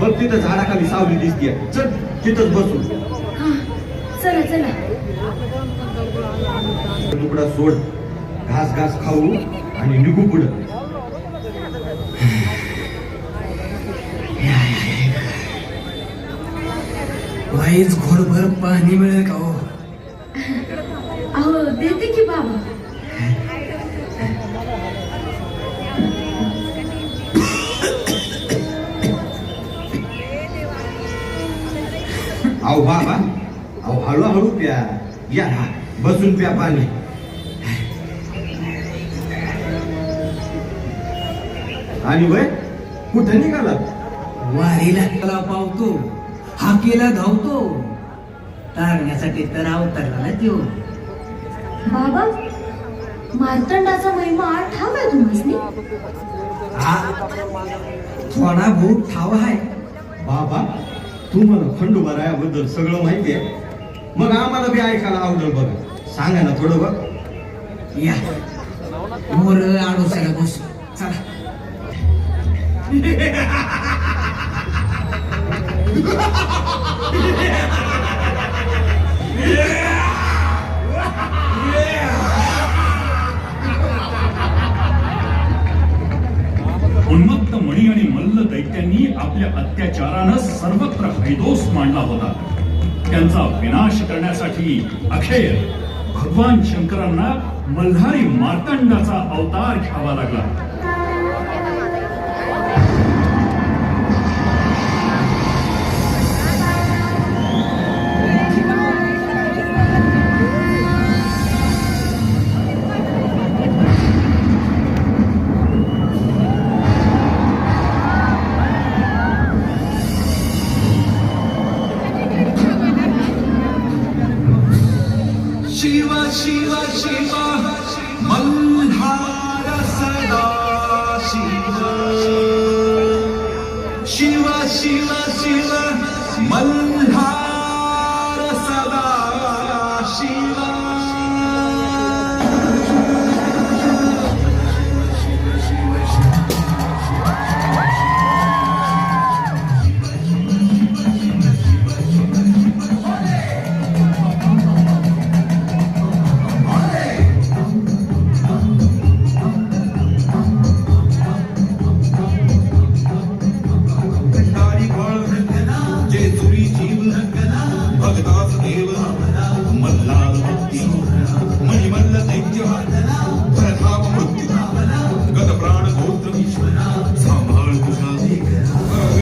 बघ तिथं झाडाखाली सावली दिसतीये, चल तिथंच बसू. चला चला. तुकडा सोड, घास घास खाऊ आणि निघू पुढं. वाईच घोडभर पाणी मिळेल का हो? अहो देते की बाबा. अहो बाबा, अहो हळूहळू प्या, या बसून प्या पाणी. आणि वय कुठं निघाला? वारीला त्याला पावतो, हाकेला धावतो, तारण्यासाठी तर अवतरला ना त्यो. बाबा, मार्तंडाचा महिमा ठाव आहे तुम्हाला? थोडा बहुत ठाव आहे. बाबा, तुम्हाला खंडोबारायाबद्दल सगळं माहिती आहे, मग आम्हाला बी ऐकायला आवडेल बघा. सांगा ना थोडं बघ. या मोर आडोसाला बस. चला. उन्मत्त मणी आणि मल्ल दैत्यांनी आपल्या अत्याचारानं सर्वत्र हैदोस मांडला होता. त्यांचा विनाश करण्यासाठी अखेर भगवान शंकरांना मल्हारी मार्तंडाचा अवतार घ्यावा लागला. शिवा शिवा शिवा मल्हार सदा शिव. शिवा शिवा शिवा मल्हार सदा शिवा.